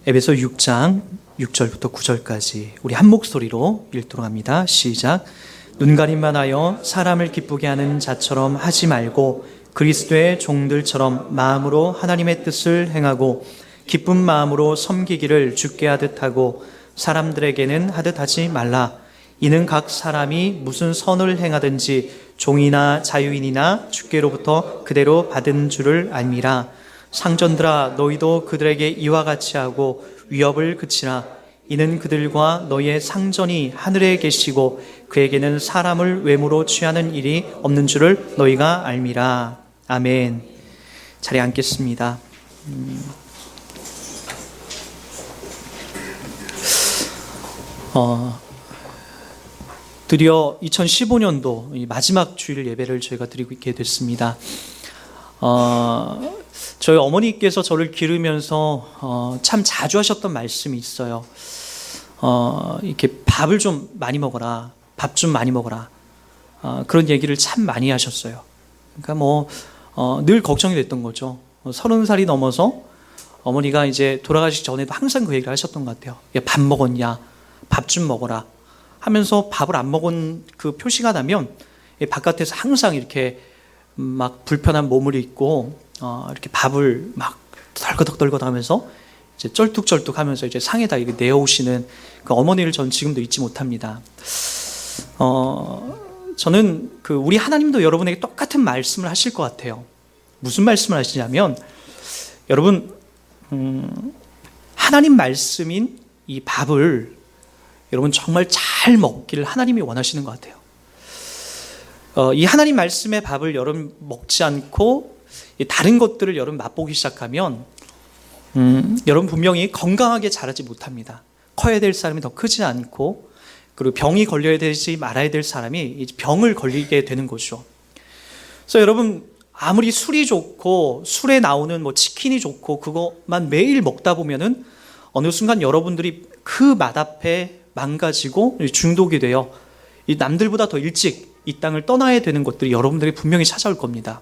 에베소 6장 6절부터 9절까지 우리 한 목소리로 읽도록 합니다. 시작. 눈가림만 하여 사람을 기쁘게 하는 자처럼 하지 말고 그리스도의 종들처럼 마음으로 하나님의 뜻을 행하고 기쁜 마음으로 섬기기를 주께 하듯 하고 사람들에게는 하듯 하지 말라. 이는 각 사람이 무슨 선을 행하든지 종이나 자유인이나 주께로부터 그대로 받은 줄을 알미라. 상전들아, 너희도 그들에게 이와 같이 하고 위협을 그치라. 이는 그들과 너희의 상전이 하늘에 계시고 그에게는 사람을 외모로 취하는 일이 없는 줄을 너희가 알미라. 아멘. 자리에 앉겠습니다. 드디어 2015년도 마지막 주일 예배를 저희가 드리고 있게 됐습니다. 저희 어머니께서 저를 기르면서 참 자주 하셨던 말씀이 있어요. 이렇게 밥을 좀 많이 먹어라, 밥 좀 많이 먹어라, 그런 얘기를 참 많이 하셨어요. 그러니까 늘 걱정이 됐던 거죠. 30살이 넘어서 어머니가 이제 돌아가시기 전에도 항상 그 얘기를 하셨던 것 같아요. 야, 밥 먹었냐? 밥 좀 먹어라 하면서 밥을 안 먹은 그 표시가 나면 바깥에서 항상 이렇게 막 불편한 몸을 입고 이렇게 밥을 막 덜거덕 하면서 이제 쩔뚝쩔뚝 하면서 이제 상에다 이렇게 내어오시는 그 어머니를 전 지금도 잊지 못합니다. 저는 우리 하나님도 여러분에게 똑같은 말씀을 하실 것 같아요. 무슨 말씀을 하시냐면, 여러분, 하나님 말씀인 이 밥을 여러분 정말 잘 먹기를 하나님이 원하시는 것 같아요. 이 하나님 말씀의 밥을 여러분 먹지 않고 다른 것들을 여러분 맛보기 시작하면 여러분 분명히 건강하게 자라지 못합니다. 커야 될 사람이 더 크지 않고, 그리고 병이 걸려야 되지 말아야 될 사람이 병을 걸리게 되는 거죠. 그래서 여러분, 아무리 술이 좋고 술에 나오는 치킨이 좋고 그것만 매일 먹다 보면은 어느 순간 여러분들이 그 맛 앞에 망가지고 중독이 되어 이 남들보다 더 일찍 이 땅을 떠나야 되는 것들이 여러분들이 분명히 찾아올 겁니다.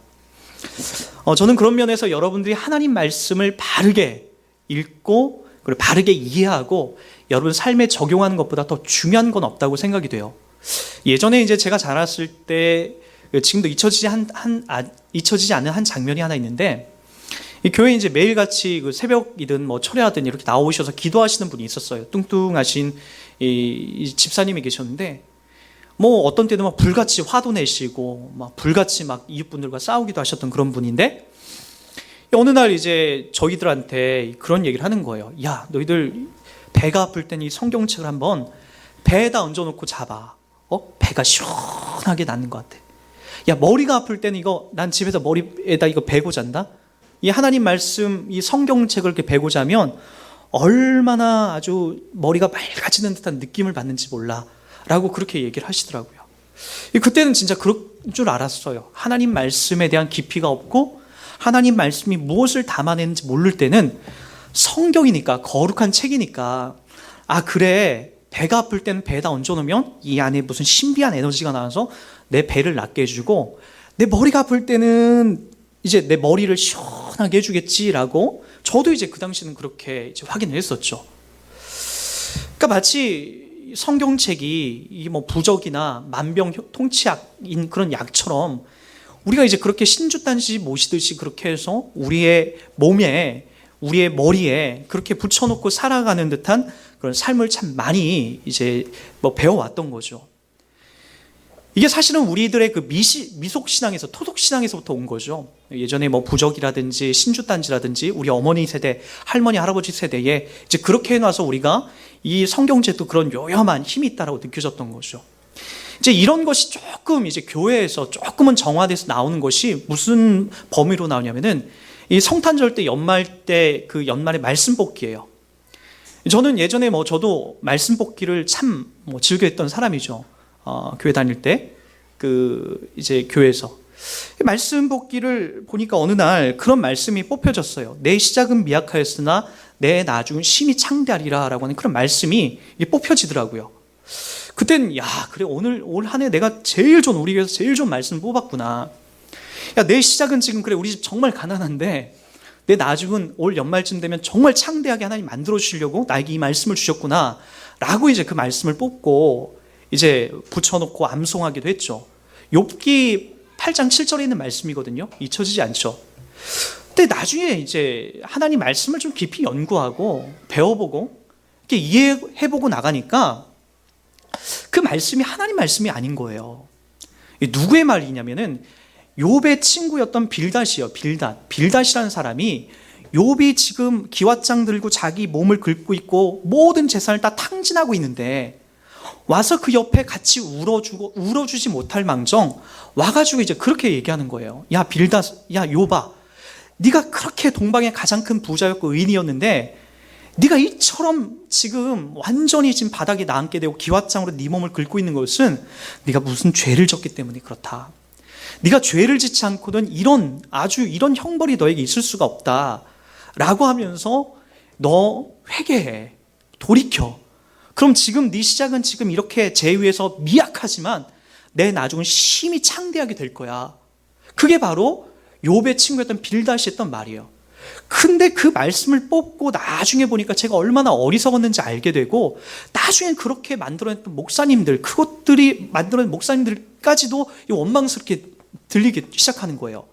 저는 그런 면에서 여러분들이 하나님 말씀을 바르게 읽고 그리고 바르게 이해하고 여러분 삶에 적용하는 것보다 더 중요한 건 없다고 생각이 돼요. 예전에 이제 제가 자랐을 때, 지금도 잊혀지지 않는 한 장면이 하나 있는데, 이 교회에 이제 매일같이 새벽이든 철야든 이렇게 나오셔서 기도하시는 분이 있었어요. 뚱뚱하신 이 집사님이 계셨는데, 어떤 때는 막 불같이 화도 내시고, 불같이 이웃분들과 싸우기도 하셨던 그런 분인데, 어느 날 이제 저희들한테 그런 얘기를 하는 거예요. 야, 너희들 배가 아플 때는 이 성경책을 한번 배에다 얹어놓고 자봐. 배가 시원하게 낫는 것 같아. 야, 머리가 아플 때는 난 집에서 머리에다 이거 베고 잔다? 이 하나님 말씀, 이 성경책을 이렇게 베고 자면 얼마나 아주 머리가 맑아지는 듯한 느낌을 받는지 몰라. 라고 그렇게 얘기를 하시더라고요. 그때는 진짜 그럴 줄 알았어요. 하나님 말씀에 대한 깊이가 없고 하나님 말씀이 무엇을 담아내는지 모를 때는 성경이니까, 거룩한 책이니까, 그래, 배가 아플 때는 배에다 얹어놓으면 이 안에 무슨 신비한 에너지가 나와서 내 배를 낫게 해주고, 내 머리가 아플 때는 이제 내 머리를 시원하게 해주겠지라고, 저도 이제 그 당시는 그렇게 이제 확인을 했었죠. 그러니까 마치 성경책이 이 부적이나 만병통치약인 그런 약처럼 우리가 이제 그렇게 신주단지 모시듯이 그렇게 해서 우리의 몸에, 우리의 머리에 그렇게 붙여놓고 살아가는 듯한 그런 삶을 참 많이 이제 배워왔던 거죠. 이게 사실은 우리들의 미속신앙에서, 토속신앙에서부터 온 거죠. 예전에 부적이라든지 신주단지라든지 우리 어머니 세대, 할머니, 할아버지 세대에 이제 그렇게 해놔서 우리가 이 성경책도 그런 요염한 힘이 있다라고 느껴졌던 거죠. 이제 이런 것이 조금 이제 교회에서 조금은 정화돼서 나오는 것이 무슨 범위로 나오냐면은 이 성탄절 때, 연말 때 그 연말의 말씀 뽑기예요. 저는 예전에 저도 말씀 뽑기를 참 즐겨했던 사람이죠. 교회 다닐 때 이제 교회에서 말씀 뽑기를 보니까 어느 날 그런 말씀이 뽑혀졌어요. 내 시작은 미약하였으나 내 나중은 심히 창대하리라라고 하는 그런 말씀이 뽑혀지더라고요. 그땐 그래, 올 한 해 내가 우리 교회에서 제일 좋은 말씀 뽑았구나. 야, 내 시작은 지금, 그래, 우리 집 정말 가난한데 내 나중은 올 연말쯤 되면 정말 창대하게 하나님 만들어 주시려고 나에게 이 말씀을 주셨구나 라고 이제 그 말씀을 뽑고 이제 붙여놓고 암송하기도 했죠. 욥기 8장 7절에 있는 말씀이거든요. 잊혀지지 않죠. 근데 나중에 이제 하나님 말씀을 좀 깊이 연구하고 배워보고 이렇게 이해해보고 나가니까 그 말씀이 하나님 말씀이 아닌 거예요. 누구의 말이냐면은 욥의 친구였던 빌닷이요. 빌닷이라는 사람이 욥이 지금 기왓장 들고 자기 몸을 긁고 있고 모든 재산을 다 탕진하고 있는데 와서 그 옆에 같이 울어주지 못할 망정 와가지고 이제 그렇게 얘기하는 거예요. 야 빌닷, 야 욥아, 네가 그렇게 동방의 가장 큰 부자였고 의인이었는데 네가 이처럼 지금 완전히 지금 바닥에 나앉게 되고 기왓장으로 네 몸을 긁고 있는 것은 네가 무슨 죄를 졌기 때문에 그렇다. 네가 죄를 짓지 않고는 이런 형벌이 너에게 있을 수가 없다 라고 하면서 너 회개해, 돌이켜. 그럼 지금 네 시작은 지금 이렇게 제 위에서 미약하지만 내 나중은 심히 창대하게 될 거야. 그게 바로 욥의 친구였던 빌닷이 했던 말이에요. 근데 그 말씀을 뽑고 나중에 보니까 제가 얼마나 어리석었는지 알게 되고 나중에 그렇게 만들어냈던 목사님들, 그것들이 만들어낸 목사님들까지도 원망스럽게 들리기 시작하는 거예요.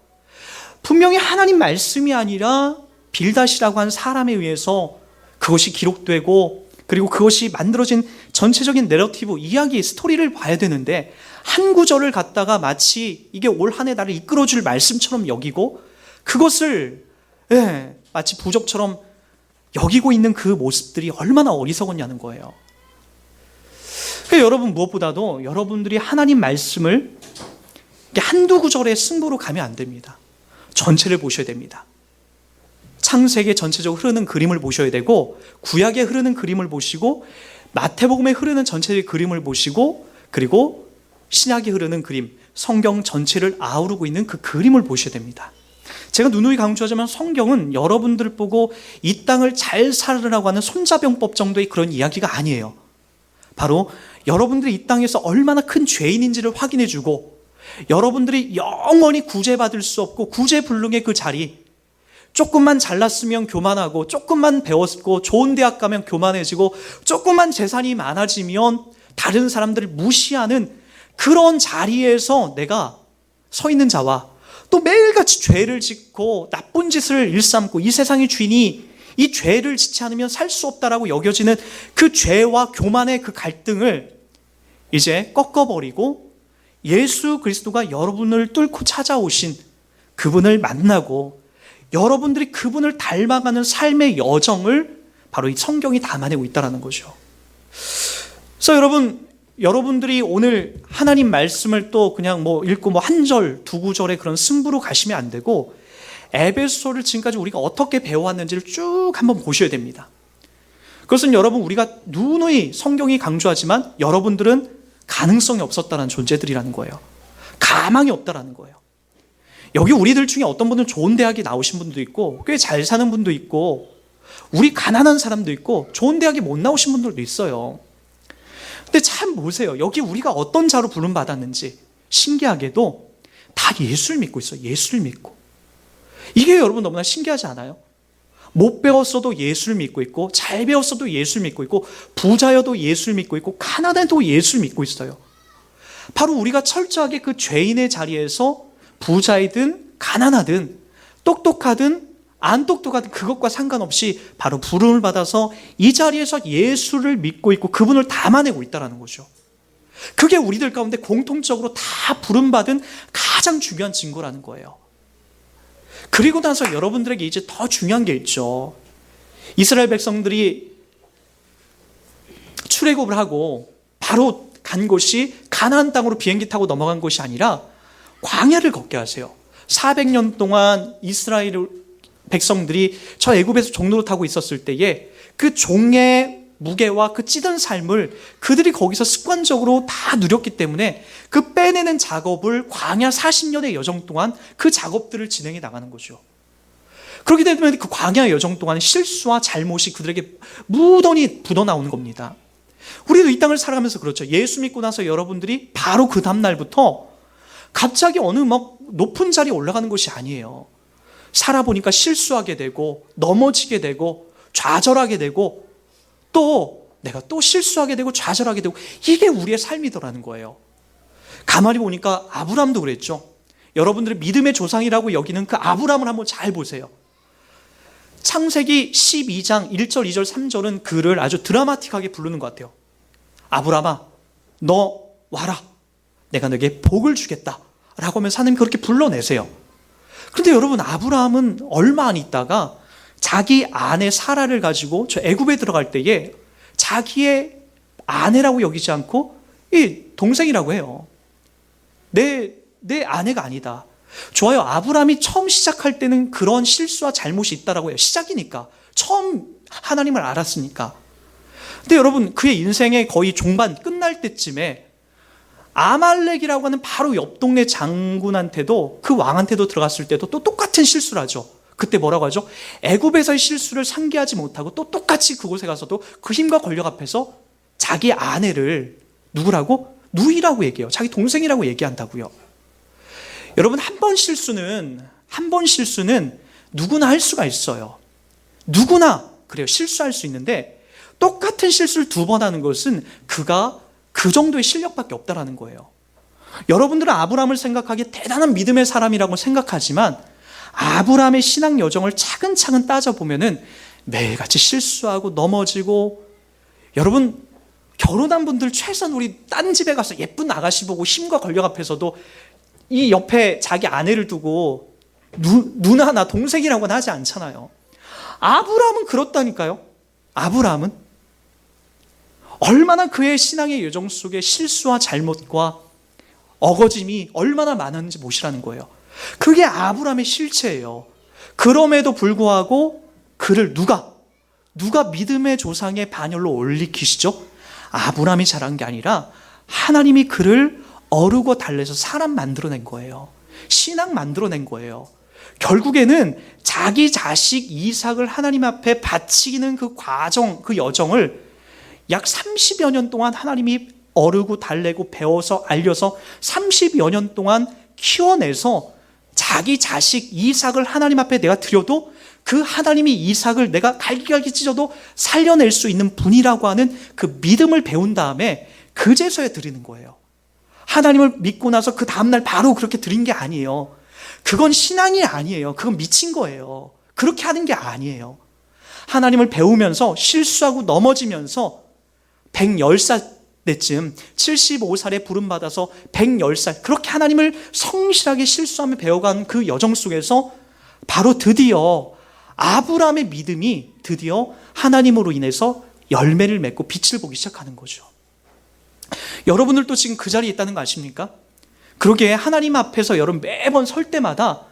분명히 하나님 말씀이 아니라 빌닷이라고 한 사람에 의해서 그것이 기록되고 그리고 그것이 만들어진 전체적인 내러티브, 이야기, 스토리를 봐야 되는데 한 구절을 갖다가 마치 이게 올 한 해 나를 이끌어줄 말씀처럼 여기고 그것을 마치 부적처럼 여기고 있는 그 모습들이 얼마나 어리석었냐는 거예요. 그러니까 여러분 무엇보다도 여러분들이 하나님 말씀을 한두 구절의 승부로 가면 안 됩니다. 전체를 보셔야 됩니다. 창세기 전체적으로 흐르는 그림을 보셔야 되고 구약에 흐르는 그림을 보시고 마태복음에 흐르는 전체의 그림을 보시고 그리고 신약에 흐르는 그림, 성경 전체를 아우르고 있는 그 그림을 보셔야 됩니다. 제가 누누이 강조하자면 성경은 여러분들 보고 이 땅을 잘 살으라고 하는 손자병법 정도의 그런 이야기가 아니에요. 바로 여러분들이 이 땅에서 얼마나 큰 죄인인지를 확인해주고 여러분들이 영원히 구제받을 수 없고 구제불능의 그 자리, 조금만 잘났으면 교만하고 조금만 배웠고 좋은 대학 가면 교만해지고 조금만 재산이 많아지면 다른 사람들을 무시하는 그런 자리에서 내가 서 있는 자와 또 매일같이 죄를 짓고 나쁜 짓을 일삼고 이 세상의 주인이 이 죄를 짓지 않으면 살 수 없다라고 여겨지는 그 죄와 교만의 그 갈등을 이제 꺾어버리고 예수 그리스도가 여러분을 뚫고 찾아오신 그분을 만나고 여러분들이 그분을 닮아가는 삶의 여정을 바로 이 성경이 담아내고 있다는 거죠. 그래서 여러분들이 오늘 하나님 말씀을 또 그냥 읽고 한 절, 두 구절의 그런 승부로 가시면 안 되고 에베소서를 지금까지 우리가 어떻게 배워왔는지를 쭉 한번 보셔야 됩니다. 그것은 여러분 우리가 누누이 성경이 강조하지만 여러분들은 가능성이 없었다는 존재들이라는 거예요. 가망이 없다라는 거예요. 여기 우리들 중에 어떤 분은 좋은 대학에 나오신 분도 있고 꽤 잘 사는 분도 있고 우리 가난한 사람도 있고 좋은 대학에 못 나오신 분들도 있어요. 근데 참 보세요. 여기 우리가 어떤 자로 부름받았는지 신기하게도 다 예수를 믿고 있어요. 예수를 믿고. 이게 여러분 너무나 신기하지 않아요? 못 배웠어도 예수를 믿고 있고 잘 배웠어도 예수를 믿고 있고 부자여도 예수를 믿고 있고 가난해도 예수를 믿고 있어요. 바로 우리가 철저하게 그 죄인의 자리에서 부자이든 가난하든 똑똑하든 안 똑똑하든 그것과 상관없이 바로 부름을 받아서 이 자리에서 예수를 믿고 있고 그분을 담아내고 있다는 거죠. 그게 우리들 가운데 공통적으로 다 부름받은 가장 중요한 증거라는 거예요. 그리고 나서 여러분들에게 이제 더 중요한 게 있죠. 이스라엘 백성들이 출애굽을 하고 바로 간 곳이 가나안 땅으로 비행기 타고 넘어간 곳이 아니라 광야를 걷게 하세요. 400년 동안 이스라엘 백성들이 저 애굽에서 종로를 타고 있었을 때에 그 종의 무게와 그 찌든 삶을 그들이 거기서 습관적으로 다 누렸기 때문에 그 빼내는 작업을 광야 40년의 여정 동안 그 작업들을 진행해 나가는 거죠. 그렇기 때문에 그 광야 여정 동안 실수와 잘못이 그들에게 무던히 묻어나오는 겁니다. 우리도 이 땅을 살아가면서 그렇죠. 예수 믿고 나서 여러분들이 바로 그 다음날부터 갑자기 어느 높은 자리에 올라가는 것이 아니에요. 살아보니까 실수하게 되고 넘어지게 되고 좌절하게 되고 또 내가 또 실수하게 되고 좌절하게 되고 이게 우리의 삶이더라는 거예요. 가만히 보니까 아브라함도 그랬죠. 여러분들의 믿음의 조상이라고 여기는 그 아브라함을 한번 잘 보세요. 창세기 12장 1절, 2절, 3절은 그를 아주 드라마틱하게 부르는 것 같아요. 아브라함아, 너 와라. 내가 너에게 복을 주겠다. 라고 하면서 하나님 그렇게 불러내세요. 그런데 여러분, 아브라함은 얼마 안 있다가 자기 아내 사라를 가지고 저 애굽에 들어갈 때에 자기의 아내라고 여기지 않고 이 동생이라고 해요. 내 아내가 아니다. 좋아요. 아브라함이 처음 시작할 때는 그런 실수와 잘못이 있다라고 해요. 시작이니까. 처음 하나님을 알았으니까. 근데 여러분, 그의 인생의 거의 종반 끝날 때쯤에 아말렉이라고 하는 바로 옆 동네 장군한테도, 그 왕한테도 들어갔을 때도 또 똑같은 실수를 하죠. 그때 뭐라고 하죠? 애굽에서의 실수를 상기하지 못하고 또 똑같이 그곳에 가서도 그 힘과 권력 앞에서 자기 아내를 누구라고? 누이라고 얘기해요. 자기 동생이라고 얘기한다고요. 여러분, 한 번 실수는 누구나 할 수가 있어요. 누구나 그래요. 실수할 수 있는데 똑같은 실수를 두 번 하는 것은 그가 그 정도의 실력밖에 없다라는 거예요. 여러분들은 아브라함을 생각하기에 대단한 믿음의 사람이라고 생각하지만 아브라함의 신앙 여정을 차근차근 따져보면은 매일같이 실수하고 넘어지고, 여러분 결혼한 분들 최소한 우리 딴 집에 가서 예쁜 아가씨 보고 힘과 권력 앞에서도 이 옆에 자기 아내를 두고 누나 나 동생이라고는 하지 않잖아요. 아브라함은 그렇다니까요. 아브라함은 얼마나 그의 신앙의 여정 속에 실수와 잘못과 어거짐이 얼마나 많았는지 보시라는 거예요. 그게 아브라함의 실체예요. 그럼에도 불구하고 그를 누가 믿음의 조상의 반열로 올리키시죠? 아브라함이 잘한 게 아니라 하나님이 그를 어르고 달래서 사람 만들어낸 거예요. 신앙 만들어낸 거예요. 결국에는 자기 자식 이삭을 하나님 앞에 바치는 그 과정, 그 여정을 약 30여 년 동안 하나님이 어르고 달래고 배워서 알려서 30여 년 동안 키워내서 자기 자식 이삭을 하나님 앞에 내가 드려도 그 하나님이 이삭을 내가 갈기갈기 찢어도 살려낼 수 있는 분이라고 하는 그 믿음을 배운 다음에 그제서야 드리는 거예요. 하나님을 믿고 나서 그 다음날 바로 그렇게 드린 게 아니에요. 그건 신앙이 아니에요. 그건 미친 거예요. 그렇게 하는 게 아니에요. 하나님을 배우면서 실수하고 넘어지면서 110살 때쯤 75살에 부름받아서 110살 그렇게 하나님을 성실하게 실수하며 배워간 그 여정 속에서 바로 드디어 아브라함의 믿음이 드디어 하나님으로 인해서 열매를 맺고 빛을 보기 시작하는 거죠. 여러분들도 지금 그 자리에 있다는 거 아십니까? 그러게 하나님 앞에서 여러분 매번 설 때마다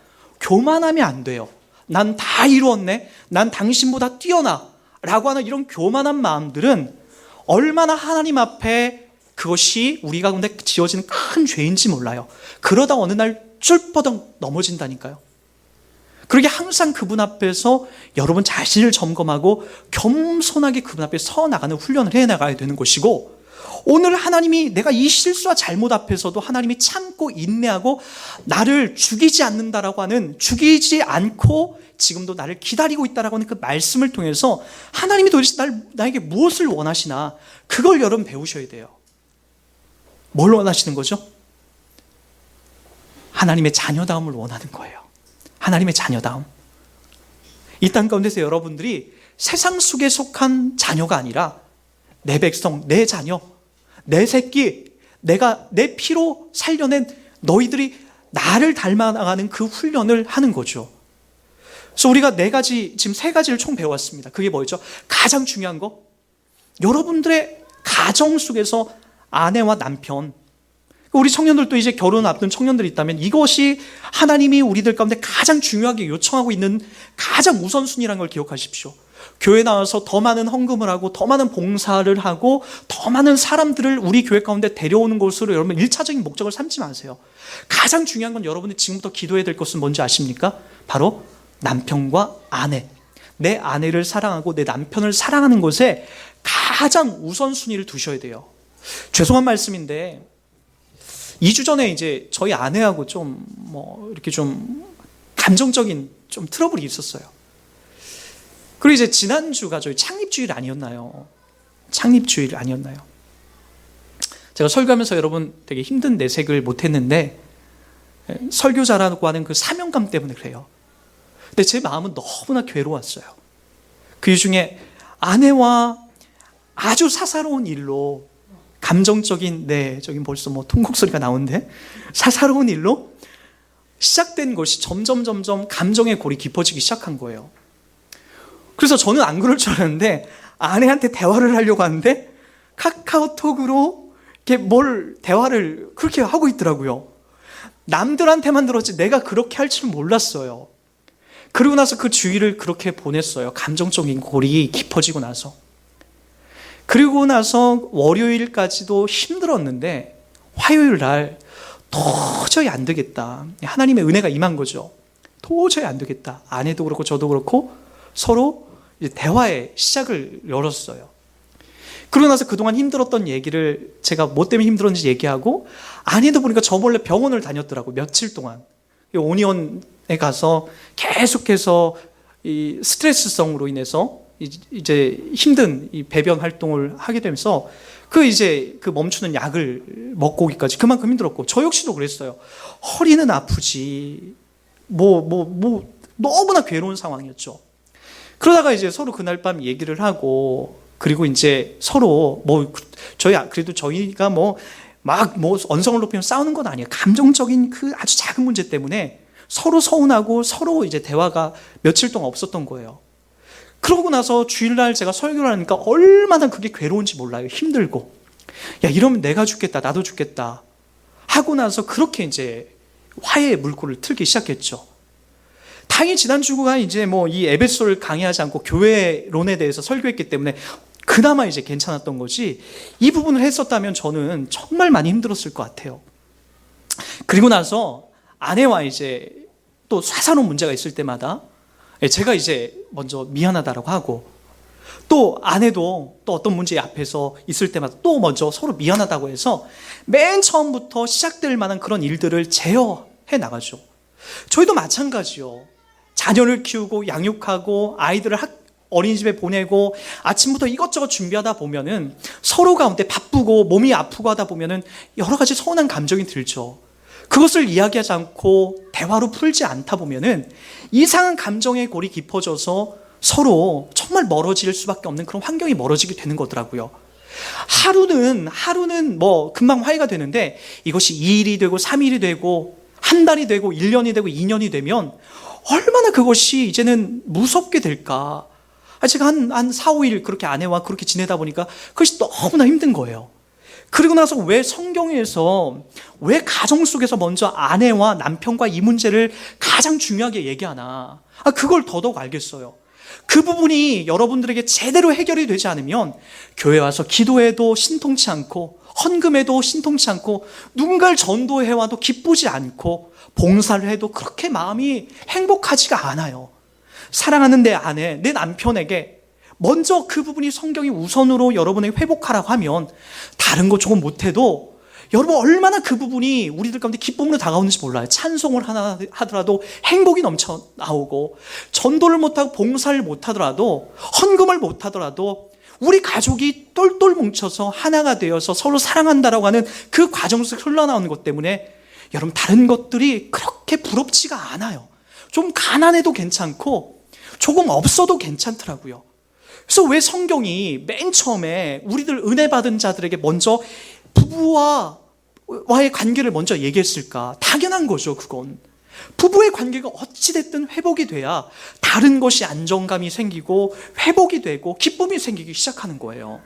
교만하면 안 돼요. 난 다 이루었네. 난 당신보다 뛰어나. 라고 하는 이런 교만한 마음들은 얼마나 하나님 앞에 그것이 우리 가운데 지어지는 큰 죄인지 몰라요. 그러다 어느 날 쫄버덕 넘어진다니까요. 그러게 항상 그분 앞에서 여러분 자신을 점검하고 겸손하게 그분 앞에 서 나가는 훈련을 해나가야 되는 것이고, 오늘 하나님이 내가 이 실수와 잘못 앞에서도 하나님이 참고 인내하고 나를 죽이지 않는다라고 하는, 죽이지 않고 지금도 나를 기다리고 있다라고 하는 그 말씀을 통해서 하나님이 도대체 나에게 무엇을 원하시나, 그걸 여러분 배우셔야 돼요. 뭘 원하시는 거죠? 하나님의 자녀다움을 원하는 거예요. 하나님의 자녀다움. 이 땅 가운데서 여러분들이 세상 속에 속한 자녀가 아니라 내 백성, 내 자녀, 내 새끼, 내가 내 피로 살려낸 너희들이 나를 닮아나가는 그 훈련을 하는 거죠. 그래서 우리가 지금 세 가지를 총 배워왔습니다. 그게 뭐였죠? 가장 중요한 거, 여러분들의 가정 속에서 아내와 남편, 우리 청년들도 이제 결혼 앞둔 청년들이 있다면 이것이 하나님이 우리들 가운데 가장 중요하게 요청하고 있는 가장 우선순위라는 걸 기억하십시오. 교회 나와서 더 많은 헌금을 하고 더 많은 봉사를 하고 더 많은 사람들을 우리 교회 가운데 데려오는 것으로 여러분 1차적인 목적을 삼지 마세요. 가장 중요한 건 여러분이 지금부터 기도해야 될 것은 뭔지 아십니까? 바로 남편과 아내, 내 아내를 사랑하고 내 남편을 사랑하는 것에 가장 우선순위를 두셔야 돼요. 죄송한 말씀인데 2주 전에 이제 저희 아내하고 이렇게 좀 감정적인 좀 트러블이 있었어요. 그리고 이제 지난주가 저희 창립주일 아니었나요? 창립주일 아니었나요? 제가 설교하면서 여러분 되게 힘든 내색을 못했는데 설교자라고 하는 그 사명감 때문에 그래요. 근데 제 마음은 너무나 괴로웠어요. 그 중에 아내와 아주 사사로운 일로 감정적인, 저기 벌써 뭐 통곡 소리가 나오는데, 사사로운 일로 시작된 것이 점점 감정의 골이 깊어지기 시작한 거예요. 그래서 저는 안 그럴 줄 알았는데 아내한테 대화를 하려고 하는데 카카오톡으로 이렇게 대화를 그렇게 하고 있더라고요. 남들한테만 들었지 내가 그렇게 할 줄 몰랐어요. 그리고 나서 그 주일을 그렇게 보냈어요. 감정적인 골이 깊어지고 나서. 그리고 나서 월요일까지도 힘들었는데 화요일 날 도저히 안 되겠다. 하나님의 은혜가 임한 거죠. 도저히 안 되겠다. 아내도 그렇고 저도 그렇고 서로 이제 대화의 시작을 열었어요. 그러고 나서 그동안 힘들었던 얘기를 제가 뭐 때문에 힘들었는지 얘기하고, 아내도 보니까 저 몰래 병원을 다녔더라고요. 며칠 동안. 오니온에 가서 계속해서 이 스트레스성으로 인해서 이제 힘든 이 배변 활동을 하게 되면서 그 멈추는 약을 먹고 오기까지 그만큼 힘들었고, 저 역시도 그랬어요. 허리는 아프지 너무나 괴로운 상황이었죠. 그러다가 이제 서로 그날 밤 얘기를 하고, 그리고 이제 서로 저희가 언성을 높이면 싸우는 건 아니에요. 감정적인 그 아주 작은 문제 때문에 서로 서운하고 서로 이제 대화가 며칠 동안 없었던 거예요. 그러고 나서 주일날 제가 설교를 하니까 얼마나 그게 괴로운지 몰라요. 힘들고. 야, 이러면 내가 죽겠다, 나도 죽겠다 하고 나서 그렇게 이제 화해의 물꼬를 틀기 시작했죠. 다행히 지난주가 이제 이 에베소를 강의하지 않고 교회론에 대해서 설교했기 때문에 그나마 이제 괜찮았던 거지, 이 부분을 했었다면 저는 정말 많이 힘들었을 것 같아요. 그리고 나서 아내와 이제 또 사사로운 문제가 있을 때마다 제가 이제 먼저 미안하다라고 하고, 또 아내도 또 어떤 문제 앞에서 있을 때마다 또 먼저 서로 미안하다고 해서 맨 처음부터 시작될 만한 그런 일들을 제어해 나가죠. 저희도 마찬가지요. 자녀를 키우고 양육하고 아이들을 어린이집에 보내고 아침부터 이것저것 준비하다 보면은 서로 가운데 바쁘고 몸이 아프고 하다 보면은 여러 가지 서운한 감정이 들죠. 그것을 이야기하지 않고 대화로 풀지 않다 보면은 이상한 감정의 골이 깊어져서 서로 정말 멀어질 수밖에 없는 그런 환경이 멀어지게 되는 거더라고요. 하루는 금방 화해가 되는데 이것이 2일이 되고 3일이 되고 한 달이 되고 1년이 되고 2년이 되면 얼마나 그것이 이제는 무섭게 될까. 제가 한 4, 5일 그렇게 아내와 그렇게 지내다 보니까 그것이 너무나 힘든 거예요. 그리고 나서 왜 성경에서 왜 가정 속에서 먼저 아내와 남편과 이 문제를 가장 중요하게 얘기하나, 그걸 더더욱 알겠어요. 그 부분이 여러분들에게 제대로 해결이 되지 않으면 교회 와서 기도해도 신통치 않고 헌금해도 신통치 않고 누군가를 전도해와도 기쁘지 않고 봉사를 해도 그렇게 마음이 행복하지가 않아요. 사랑하는 내 아내, 내 남편에게 먼저 그 부분이 성경이 우선으로 여러분에게 회복하라고 하면 다른 거 조금 못해도 여러분 얼마나 그 부분이 우리들 가운데 기쁨으로 다가오는지 몰라요. 찬송을 하나 하더라도 행복이 넘쳐 나오고, 전도를 못하고 봉사를 못하더라도, 헌금을 못하더라도 우리 가족이 똘똘 뭉쳐서 하나가 되어서 서로 사랑한다라고 하는 그 과정 속에 흘러나오는 것 때문에 여러분 다른 것들이 그렇게 부럽지가 않아요. 좀 가난해도 괜찮고 조금 없어도 괜찮더라고요. 그래서 왜 성경이 맨 처음에 우리들 은혜 받은 자들에게 먼저 부부와의 관계를 먼저 얘기했을까? 당연한 거죠. 그건 부부의 관계가 어찌됐든 회복이 돼야 다른 것이 안정감이 생기고 회복이 되고 기쁨이 생기기 시작하는 거예요.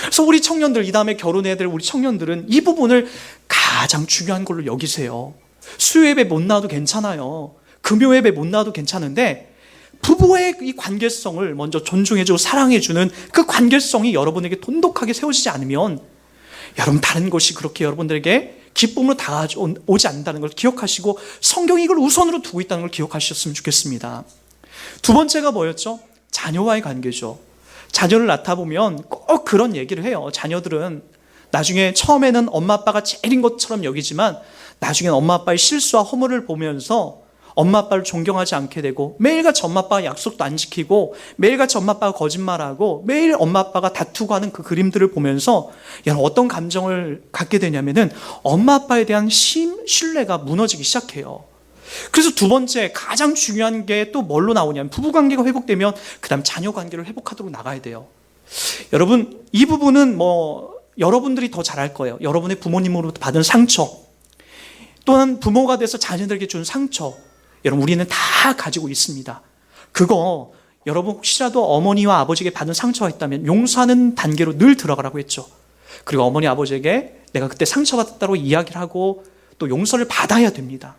그래서 우리 청년들, 이 다음에 결혼해야 될 우리 청년들은 이 부분을 가장 중요한 걸로 여기세요. 수요예배 못 나와도 괜찮아요. 금요예배 못 나와도 괜찮은데 부부의 이 관계성을 먼저 존중해주고 사랑해주는 그 관계성이 여러분에게 돈독하게 세워지지 않으면 여러분 다른 것이 그렇게 여러분들에게 기쁨으로 다가오지 않는다는 걸 기억하시고 성경이 이걸 우선으로 두고 있다는 걸 기억하셨으면 좋겠습니다. 두 번째가 뭐였죠? 자녀와의 관계죠. 자녀를 낳다 보면 꼭 그런 얘기를 해요. 자녀들은 나중에 처음에는 엄마 아빠가 제일인 것처럼 여기지만 나중엔 엄마 아빠의 실수와 허물을 보면서 엄마 아빠를 존경하지 않게 되고, 매일같이 엄마 아빠가 약속도 안 지키고, 매일같이 엄마 아빠가 거짓말하고, 매일 엄마 아빠가 다투고 하는 그 그림들을 보면서 여러분 어떤 감정을 갖게 되냐면은 엄마 아빠에 대한 신뢰가 무너지기 시작해요. 그래서 두 번째 가장 중요한 게 또 뭘로 나오냐면, 부부관계가 회복되면 그 다음 자녀관계를 회복하도록 나가야 돼요. 여러분 이 부분은 여러분들이 더 잘할 거예요. 여러분의 부모님으로부터 받은 상처, 또한 부모가 돼서 자녀들에게 준 상처, 여러분 우리는 다 가지고 있습니다. 그거 여러분 혹시라도 어머니와 아버지에게 받은 상처가 있다면 용서하는 단계로 늘 들어가라고 했죠. 그리고 어머니 아버지에게 내가 그때 상처받았다고 이야기를 하고 또 용서를 받아야 됩니다.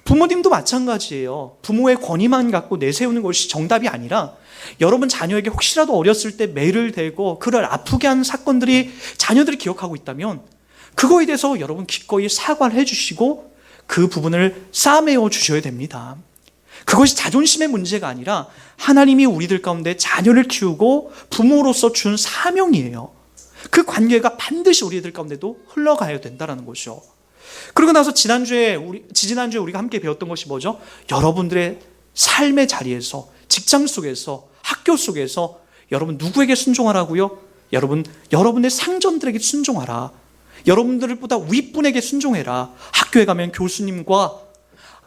부모님도 마찬가지예요. 부모의 권위만 갖고 내세우는 것이 정답이 아니라, 여러분 자녀에게 혹시라도 어렸을 때 매를 대고 그를 아프게 한 사건들이 자녀들이 기억하고 있다면 그거에 대해서 여러분 기꺼이 사과를 해주시고 그 부분을 싸매어 주셔야 됩니다. 그것이 자존심의 문제가 아니라 하나님이 우리들 가운데 자녀를 키우고 부모로서 준 사명이에요. 그 관계가 반드시 우리들 가운데도 흘러가야 된다는 거죠. 그러고 나서 지지난주에 우리가 함께 배웠던 것이 뭐죠? 여러분들의 삶의 자리에서, 직장 속에서, 학교 속에서 여러분 누구에게 순종하라고요? 여러분의 상전들에게 순종하라. 여러분들보다 윗분에게 순종해라. 학교에 가면 교수님과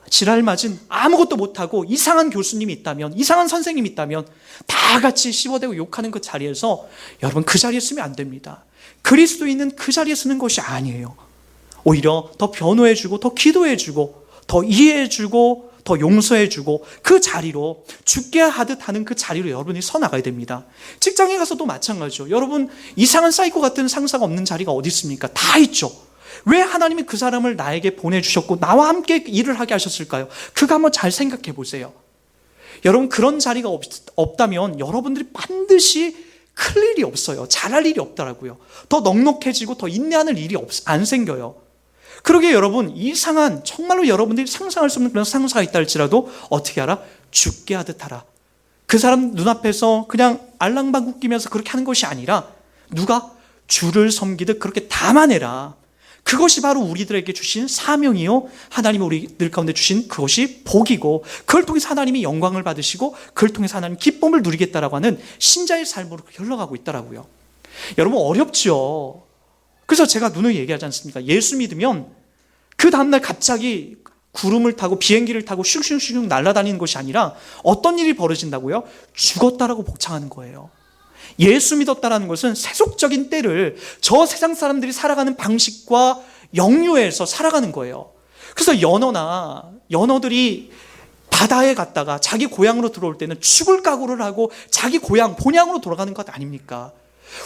지랄맞은 아무것도 못하고 이상한 교수님이 있다면, 이상한 선생님이 있다면 다 같이 씹어대고 욕하는 그 자리에서 여러분 그 자리에 쓰면 안 됩니다. 그리스도인은 그 자리에 쓰는 것이 아니에요. 오히려 더 변호해주고, 더 기도해주고, 더 이해해주고, 더 용서해주고, 그 자리로 죽게 하듯 하는 그 자리로 여러분이 서 나가야 됩니다. 직장에 가서도 마찬가지죠. 여러분 이상한 사이코 같은 상사가 없는 자리가 어디 있습니까? 다 있죠. 왜 하나님이 그 사람을 나에게 보내주셨고 나와 함께 일을 하게 하셨을까요? 그거 한번 잘 생각해 보세요. 여러분 그런 자리가 없다면 여러분들이 반드시 클 일이 없어요. 잘할 일이 없더라고요. 더 넉넉해지고 더 인내하는 일이 안 생겨요. 그러게 여러분 이상한, 정말로 여러분들이 상상할 수 없는 그런 상사가 있다 할지라도 어떻게 하라? 죽게 하듯 하라. 그 사람 눈앞에서 그냥 알랑방구 끼면서 그렇게 하는 것이 아니라 누가 주를 섬기듯 그렇게 담아내라. 그것이 바로 우리들에게 주신 사명이요, 하나님이 우리들 가운데 주신 그것이 복이고, 그걸 통해서 하나님이 영광을 받으시고 그걸 통해서 하나님 기쁨을 누리겠다라고 하는 신자의 삶으로 흘러가고 있더라고요. 여러분 어렵죠. 그래서 제가 누누이 얘기하지 않습니까? 예수 믿으면 그 다음날 갑자기 구름을 타고 비행기를 타고 슝슝슝 날아다니는 것이 아니라 어떤 일이 벌어진다고요? 죽었다라고 복창하는 거예요. 예수 믿었다라는 것은 세속적인 때를, 저 세상 사람들이 살아가는 방식과 역류해서 살아가는 거예요. 그래서 연어들이 바다에 갔다가 자기 고향으로 들어올 때는 죽을 각오를 하고 자기 고향 본향으로 돌아가는 것 아닙니까?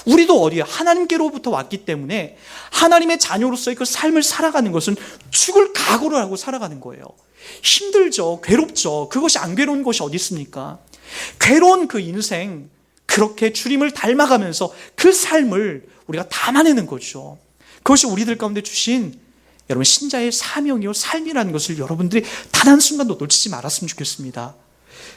우리도 어디에 하나님께로부터 왔기 때문에 하나님의 자녀로서의 그 삶을 살아가는 것은 죽을 각오를 하고 살아가는 거예요. 힘들죠. 괴롭죠. 그것이 안 괴로운 것이 어디 있습니까? 괴로운 그 인생, 그렇게 주님을 닮아가면서 그 삶을 우리가 담아내는 거죠. 그것이 우리들 가운데 주신 여러분 신자의 사명이요 삶이라는 것을 여러분들이 단 한순간도 놓치지 말았으면 좋겠습니다.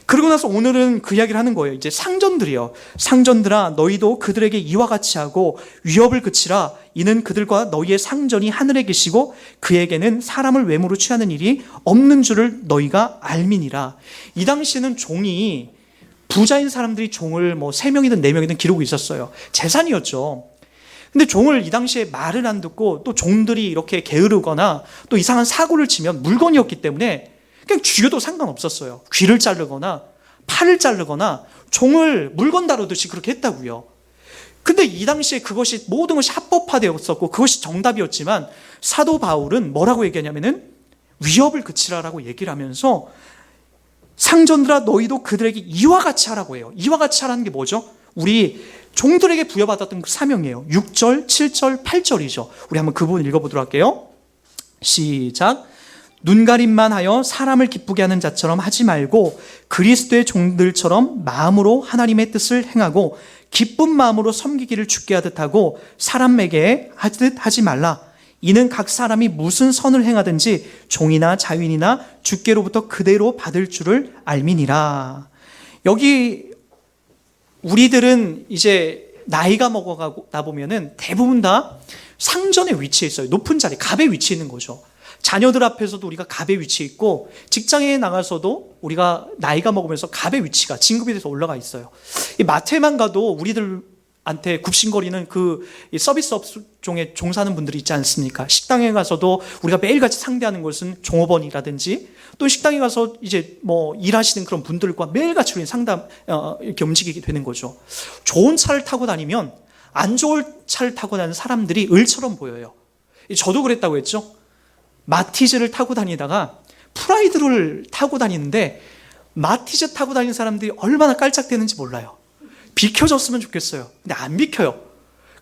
그러고 나서 오늘은 그 이야기를 하는 거예요. 이제 상전들이요. 상전들아 너희도 그들에게 이와 같이 하고 위협을 그치라. 이는 그들과 너희의 상전이 하늘에 계시고 그에게는 사람을 외모로 취하는 일이 없는 줄을 너희가 알미니라. 이 당시에는 종이, 부자인 사람들이 종을 3명이든 4명이든 기르고 있었어요. 재산이었죠. 근데 종을 이 당시에 말을 안 듣고 또 종들이 이렇게 게으르거나 또 이상한 사고를 치면 물건이었기 때문에 그냥 죽여도 상관없었어요. 귀를 자르거나 팔을 자르거나 종을 물건 다루듯이 그렇게 했다고요. 근데 이 당시에 그것이 모든 것이 합법화되었었고 그것이 정답이었지만 사도 바울은 뭐라고 얘기하냐면은 위협을 그치라라고 얘기를 하면서 상전들아 너희도 그들에게 이와 같이 하라고 해요. 이와 같이 하라는 게 뭐죠? 우리 종들에게 부여받았던 그 사명이에요. 6절, 7절, 8절이죠. 우리 한번 그 부분 읽어보도록 할게요. 시작. 눈가림만 하여 사람을 기쁘게 하는 자처럼 하지 말고 그리스도의 종들처럼 마음으로 하나님의 뜻을 행하고 기쁜 마음으로 섬기기를 주께 하듯 하고 사람에게 하듯 하지 말라. 이는 각 사람이 무슨 선을 행하든지 종이나 자유인이나 주께로부터 그대로 받을 줄을 알미니라. 여기 우리들은 이제 나이가 먹어가다 보면은 대부분 다 상전에 위치해 있어요. 높은 자리, 갑에 위치해 있는 거죠. 자녀들 앞에서도 우리가 갑의 위치에 있고, 직장에 나가서도 우리가 나이가 먹으면서 갑의 위치가 진급이 돼서 올라가 있어요. 이 마트에만 가도 우리들한테 굽신거리는 그 서비스 업종에 종사하는 분들이 있지 않습니까? 식당에 가서도 우리가 매일같이 상대하는 것은 종업원이라든지, 또 식당에 가서 이제 뭐 일하시는 그런 분들과 매일같이 우리는 이렇게 움직이게 되는 거죠. 좋은 차를 타고 다니면 안 좋은 차를 타고 다니는 사람들이 을처럼 보여요. 저도 그랬다고 했죠. 마티즈를 타고 다니다가 프라이드를 타고 다니는데, 마티즈 타고 다니는 사람들이 얼마나 깔짝대는지 몰라요. 비켜줬으면 좋겠어요. 근데 안 비켜요.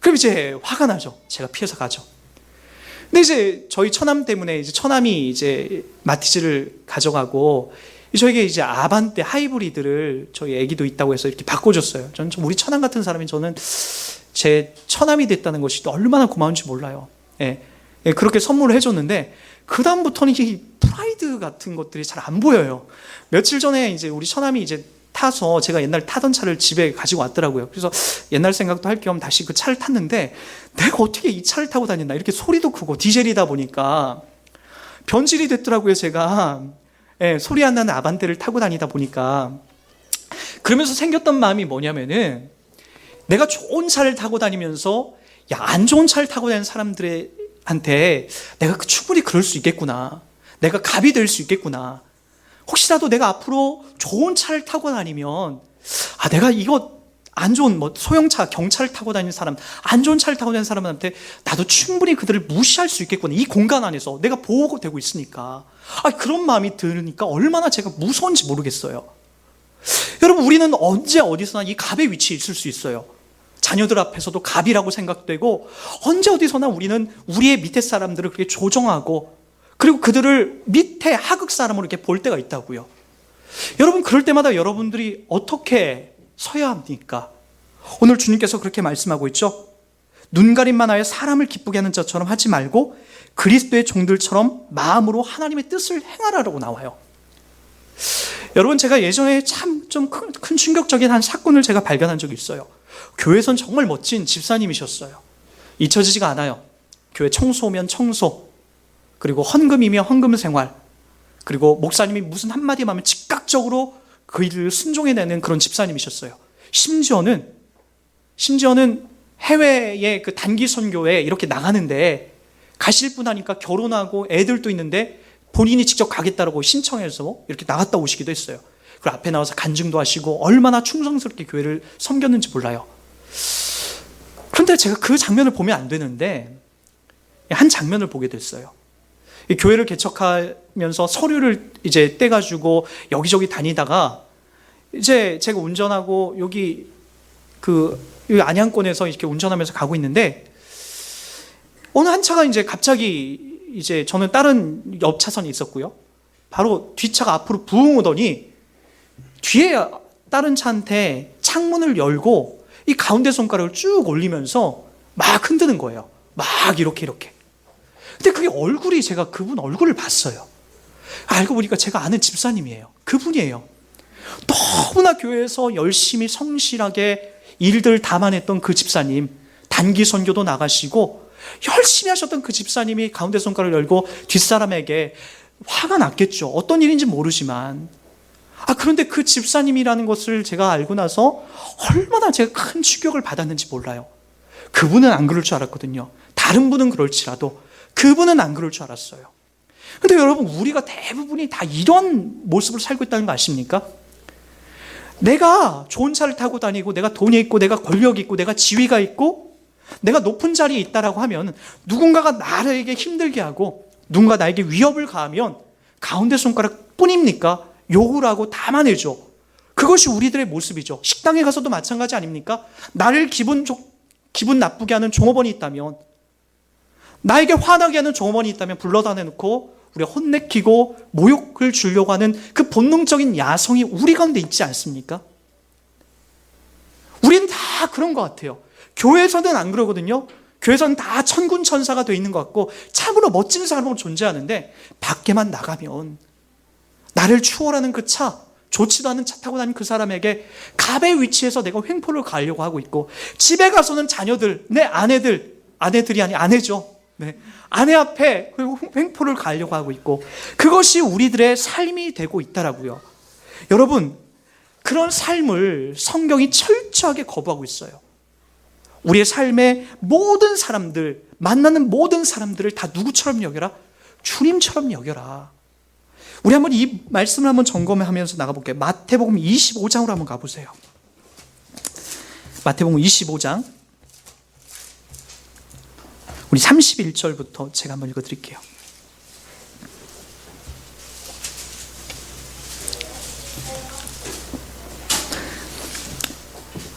그럼 이제 화가 나죠. 제가 피해서 가죠. 근데 이제 저희 처남 때문에 이제 처남이 이제 마티즈를 가져가고, 저에게 이제 아반떼 하이브리드를 저희 애기도 있다고 해서 이렇게 바꿔줬어요. 저는 좀 우리 처남 같은 사람이, 저는 제 처남이 됐다는 것이 또 얼마나 고마운지 몰라요. 예. 예, 그렇게 선물을 해줬는데, 그다음부터는 이 프라이드 같은 것들이 잘 안 보여요. 며칠 전에 이제 우리 처남이 이제 타서, 제가 옛날 타던 차를 집에 가지고 왔더라고요. 그래서 옛날 생각도 할 겸 다시 그 차를 탔는데, 내가 어떻게 이 차를 타고 다녔나, 이렇게 소리도 크고 디젤이다 보니까 변질이 됐더라고요. 제가 소리 안 나는 아반떼를 타고 다니다 보니까. 그러면서 생겼던 마음이 뭐냐면은, 내가 좋은 차를 타고 다니면서 안 좋은 차를 타고 다니는 사람들한테 내가 충분히 그럴 수 있겠구나, 내가 갑이 될 수 있겠구나, 혹시라도 내가 앞으로 좋은 차를 타고 다니면, 내가 이거 안 좋은 소형차, 경차를 타고 다니는 사람, 안 좋은 차를 타고 다니는 사람한테 나도 충분히 그들을 무시할 수 있겠구나, 이 공간 안에서 내가 보호되고 있으니까. 그런 마음이 들으니까 얼마나 제가 무서운지 모르겠어요. 여러분, 우리는 언제 어디서나 이 갑의 위치에 있을 수 있어요. 자녀들 앞에서도 갑이라고 생각되고, 언제 어디서나 우리는 우리의 밑에 사람들을 그렇게 조정하고, 그리고 그들을 밑에 하극 사람으로 이렇게 볼 때가 있다고요. 여러분, 그럴 때마다 여러분들이 어떻게 서야 합니까? 오늘 주님께서 그렇게 말씀하고 있죠. 눈가림만 하여 사람을 기쁘게 하는 자처럼 하지 말고 그리스도의 종들처럼 마음으로 하나님의 뜻을 행하라고 나와요. 여러분, 제가 예전에 참 좀 큰 충격적인 한 사건을 제가 발견한 적이 있어요. 교회에선 정말 멋진 집사님이셨어요. 잊혀지지가 않아요. 교회 청소면 청소, 그리고 헌금이면 헌금 생활, 그리고 목사님이 무슨 한마디 하면 즉각적으로 그 일을 순종해내는 그런 집사님이셨어요. 심지어는 해외의 그 단기 선교에 이렇게 나가는데, 가실 분 하니까 결혼하고 애들도 있는데 본인이 직접 가겠다라고 신청해서 이렇게 나갔다 오시기도 했어요. 그리고 앞에 나와서 간증도 하시고 얼마나 충성스럽게 교회를 섬겼는지 몰라요. 그런데 제가 그 장면을 보면 안 되는데, 한 장면을 보게 됐어요. 이 교회를 개척하면서 서류를 이제 떼가지고 여기저기 다니다가, 이제 제가 운전하고 여기 안양권에서 이렇게 운전하면서 가고 있는데, 어느 한 차가 이제 갑자기, 이제 저는 다른 옆 차선이 있었고요. 바로 뒷차가 앞으로 부흥 오더니, 뒤에 다른 차한테 창문을 열고 이 가운데 손가락을 쭉 올리면서 막 흔드는 거예요. 막 이렇게. 근데 그게 얼굴이, 제가 그분 얼굴을 봤어요. 알고 보니까 제가 아는 집사님이에요. 그분이에요. 너무나 교회에서 열심히 성실하게 일들 담아냈던 그 집사님, 단기 선교도 나가시고 열심히 하셨던 그 집사님이 가운데 손가락을 열고 뒷사람에게 화가 났겠죠. 어떤 일인지 모르지만. 그런데 그 집사님이라는 것을 제가 알고 나서 얼마나 제가 큰 충격을 받았는지 몰라요. 그분은 안 그럴 줄 알았거든요. 다른 분은 그럴지라도 그분은 안 그럴 줄 알았어요. 근데 여러분, 우리가 대부분이 다 이런 모습을 살고 있다는 거 아십니까? 내가 좋은 차를 타고 다니고, 내가 돈이 있고, 내가 권력이 있고, 내가 지위가 있고, 내가 높은 자리에 있다라고 하면, 누군가가 나에게 힘들게 하고 누군가 나에게 위협을 가하면 가운데 손가락 뿐입니까? 욕을 하고 담아내죠. 그것이 우리들의 모습이죠. 식당에 가서도 마찬가지 아닙니까? 나를 기분 나쁘게 하는 종업원이 있다면, 나에게 화나게 하는 종업원이 있다면 불러다 내놓고 우리가 혼내키고 모욕을 주려고 하는 그 본능적인 야성이 우리 가운데 있지 않습니까? 우리는 다 그런 것 같아요. 교회에서는 안 그러거든요. 교회에서는 다 천군 천사가 돼 있는 것 같고 참으로 멋진 사람으로 존재하는데, 밖에만 나가면 나를 추월하는 그 차, 좋지도 않은 차 타고 다니는 그 사람에게 갑의 위치에서 내가 횡포를 가하려고 하고 있고, 집에 가서는 자녀들, 내 아내들이 아니 아내죠. 네. 아내 앞에 횡포를 가려고 하고 있고, 그것이 우리들의 삶이 되고 있다라고요. 여러분, 그런 삶을 성경이 철저하게 거부하고 있어요. 우리의 삶의 모든 사람들, 만나는 모든 사람들을 다 누구처럼 여겨라? 주님처럼 여겨라. 우리 한번 이 말씀을 한번 점검하면서 나가볼게요. 마태복음 25장으로 한번 가보세요. 마태복음 25장 우리 31절부터 제가 한번 읽어드릴게요.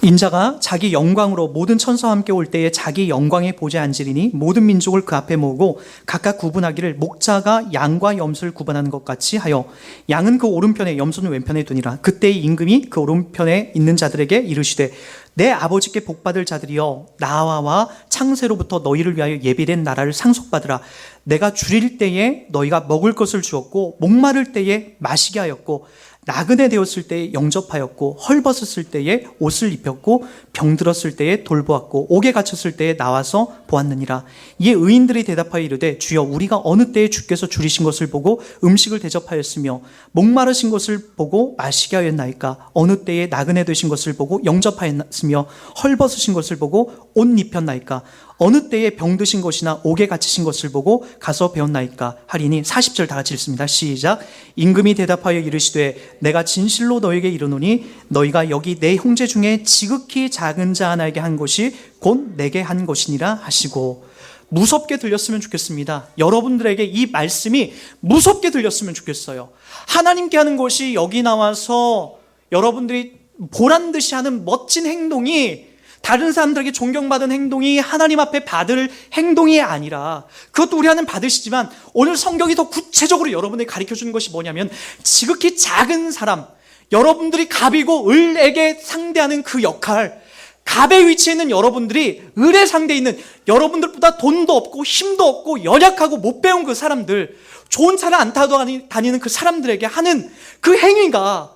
인자가 자기 영광으로 모든 천사와 함께 올 때에 자기 영광의 보좌에 앉으리니 모든 민족을 그 앞에 모으고 각각 구분하기를 목자가 양과 염소를 구분하는 것 같이 하여 양은 그 오른편에 염소는 왼편에 두니라. 그때 임금이 그 오른편에 있는 자들에게 이르시되 내 아버지께 복받을 자들이여 나와 창세로부터 너희를 위하여 예비된 나라를 상속받으라. 내가 줄일 때에 너희가 먹을 것을 주었고 목마를 때에 마시게 하였고 나그네 되었을 때에 영접하였고 헐벗었을 때에 옷을 입혔고 병들었을 때에 돌보았고 옥에 갇혔을 때에 나와서 보았느니라. 이에 의인들이 대답하여 이르되 주여 우리가 어느 때에 주께서 줄이신 것을 보고 음식을 대접하였으며 목마르신 것을 보고 마시게 하였나이까. 어느 때에 나그네 되신 것을 보고 영접하였으며 헐벗으신 것을 보고 옷 입혔나이까. 어느 때에 병드신 것이나 옥에 갇히신 것을 보고 가서 배웠나이까 하리니. 40절 다 같이 읽습니다. 시작. 임금이 대답하여 이르시되 내가 진실로 너에게 이르노니 너희가 여기 내 형제 중에 지극히 작은 자 하나에게 한 것이 곧 내게 한 것이니라 하시고. 무섭게 들렸으면 좋겠습니다. 여러분들에게 이 말씀이 무섭게 들렸으면 좋겠어요. 하나님께 하는 것이 여기 나와서 여러분들이 보란듯이 하는 멋진 행동이, 다른 사람들에게 존경받은 행동이 하나님 앞에 받을 행동이 아니라, 그것도 우리 하나님 받으시지만 오늘 성경이 더 구체적으로 여러분에게 가르쳐주는 것이 뭐냐면 지극히 작은 사람, 여러분들이 갑이고 을에게 상대하는 그 역할, 갑의 위치에 있는 여러분들이 을의 상대에 있는 여러분들보다 돈도 없고 힘도 없고 연약하고 못 배운 그 사람들, 좋은 차를 안 타고 다니는 그 사람들에게 하는 그 행위가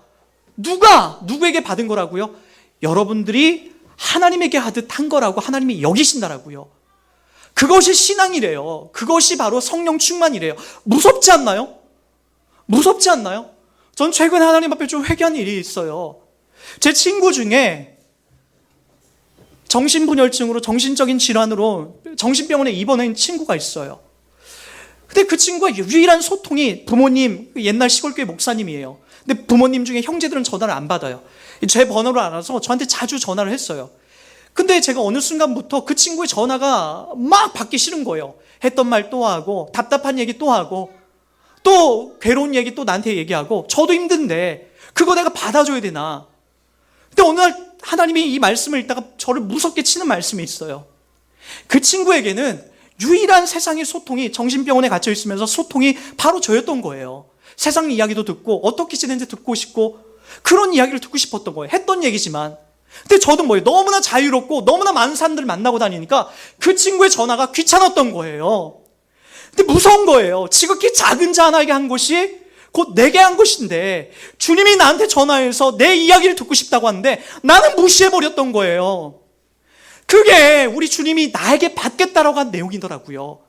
누구에게 받은 거라고요? 여러분들이 하나님에게 하듯 한 거라고 하나님이 여기신다라고요. 그것이 신앙이래요. 그것이 바로 성령 충만이래요. 무섭지 않나요? 무섭지 않나요? 전 최근에 하나님 앞에 좀 회개한 일이 있어요. 제 친구 중에 정신분열증으로, 정신적인 질환으로 정신병원에 입원한 친구가 있어요. 근데 그 친구가 유일한 소통이 부모님, 옛날 시골교회 목사님이에요. 근데 부모님 중에 형제들은 전화를 안 받아요. 제 번호를 알아서 저한테 자주 전화를 했어요. 근데 제가 어느 순간부터 그 친구의 전화가 막 받기 싫은 거예요. 했던 말 또 하고, 답답한 얘기 또 하고, 또 괴로운 얘기 또 나한테 얘기하고, 저도 힘든데 그거 내가 받아줘야 되나. 근데 어느 날 하나님이 이 말씀을 읽다가 저를 무섭게 치는 말씀이 있어요. 그 친구에게는 유일한 세상의 소통이, 정신병원에 갇혀 있으면서 소통이 바로 저였던 거예요. 세상 이야기도 듣고 어떻게 지내는지 듣고 싶고 그런 이야기를 듣고 싶었던 거예요. 했던 얘기지만. 근데 저도 뭐예요? 너무나 자유롭고 너무나 많은 사람들을 만나고 다니니까 그 친구의 전화가 귀찮았던 거예요. 근데 무서운 거예요. 지극히 작은 자 하나에게 한 것이 곧 내게 한 것인데, 주님이 나한테 전화해서 내 이야기를 듣고 싶다고 하는데 나는 무시해버렸던 거예요. 그게 우리 주님이 나에게 받겠다라고 한 내용이더라고요.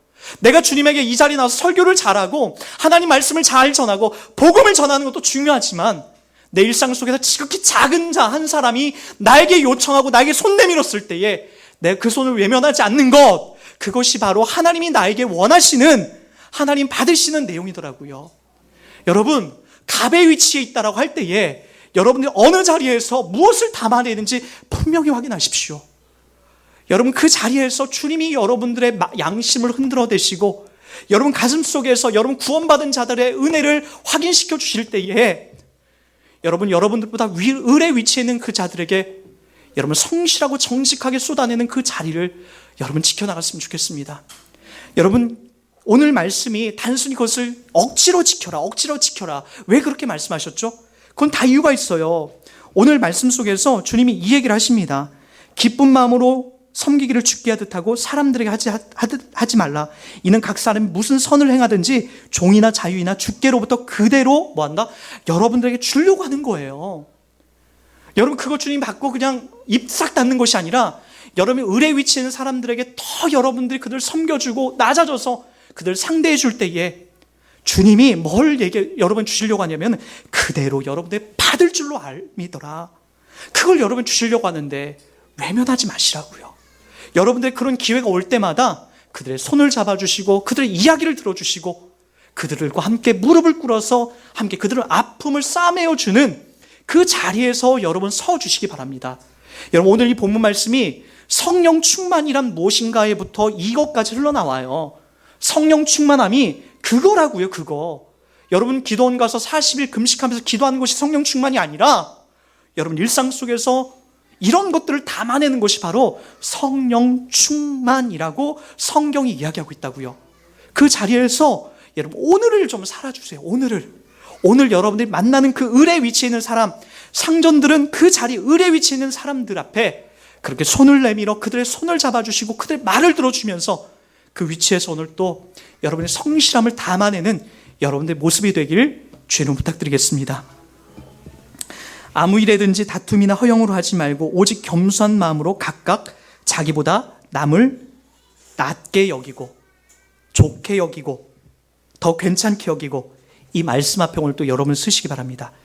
내가 주님에게 이 자리에 나와서 설교를 잘하고 하나님 말씀을 잘 전하고 복음을 전하는 것도 중요하지만, 내 일상 속에서 지극히 작은 자 한 사람이 나에게 요청하고 나에게 손 내밀었을 때에 내가 그 손을 외면하지 않는 것, 그것이 바로 하나님이 나에게 원하시는, 하나님 받으시는 내용이더라고요. 여러분, 갑의 위치에 있다라고 할 때에 여러분들이 어느 자리에서 무엇을 담아내야 되는지 분명히 확인하십시오. 여러분, 그 자리에서 주님이 여러분들의 양심을 흔들어 대시고 여러분 가슴 속에서 여러분 구원받은 자들의 은혜를 확인시켜 주실 때에 여러분들보다 을의 위치에 있는 그 자들에게 여러분 성실하고 정직하게 쏟아내는 그 자리를 여러분 지켜나갔으면 좋겠습니다. 여러분, 오늘 말씀이 단순히 그것을 억지로 지켜라. 왜 그렇게 말씀하셨죠? 그건 다 이유가 있어요. 오늘 말씀 속에서 주님이 이 얘기를 하십니다. 기쁜 마음으로 섬기기를 죽게 하듯 하고 사람들에게 하지 말라. 이는 각 사람이 무슨 선을 행하든지 종이나 자유이나 주께로부터 그대로 뭐한다? 여러분들에게 주려고 하는 거예요. 여러분, 그거 주님 받고 그냥 입 싹 닫는 것이 아니라 여러분이 을의 위치에 있는 사람들에게 더 여러분들이 그들을 섬겨주고 낮아져서 그들을 상대해 줄 때에 주님이 뭘 여러분 주시려고 하냐면 그대로 여러분들이 받을 줄로 믿어라. 그걸 여러분 주시려고 하는데 외면하지 마시라고요. 여러분들 그런 기회가 올 때마다 그들의 손을 잡아주시고 그들의 이야기를 들어주시고 그들과 함께 무릎을 꿇어서 함께 그들의 아픔을 싸매어주는 그 자리에서 여러분 서주시기 바랍니다. 여러분 오늘 이 본문 말씀이 성령 충만이란 무엇인가에부터 이것까지 흘러나와요. 성령 충만함이 그거라고요. 그거. 여러분 기도원 가서 40일 금식하면서 기도하는 것이 성령 충만이 아니라 여러분 일상 속에서 이런 것들을 담아내는 것이 바로 성령 충만이라고 성경이 이야기하고 있다고요. 그 자리에서 여러분 오늘을 좀 살아주세요. 오늘 여러분들이 만나는 그 을의 위치에 있는 사람, 상전들은 그 자리 을의 위치에 있는 사람들 앞에 그렇게 손을 내밀어 그들의 손을 잡아주시고 그들의 말을 들어주면서 그 위치에서 오늘 또 여러분의 성실함을 담아내는 여러분들의 모습이 되길 주님 부탁드리겠습니다. 아무 일에든지 다툼이나 허영으로 하지 말고 오직 겸손한 마음으로 각각 자기보다 남을 낮게 여기고 좋게 여기고 더 괜찮게 여기고 이 말씀 앞에 오늘 또 여러분 쓰시기 바랍니다.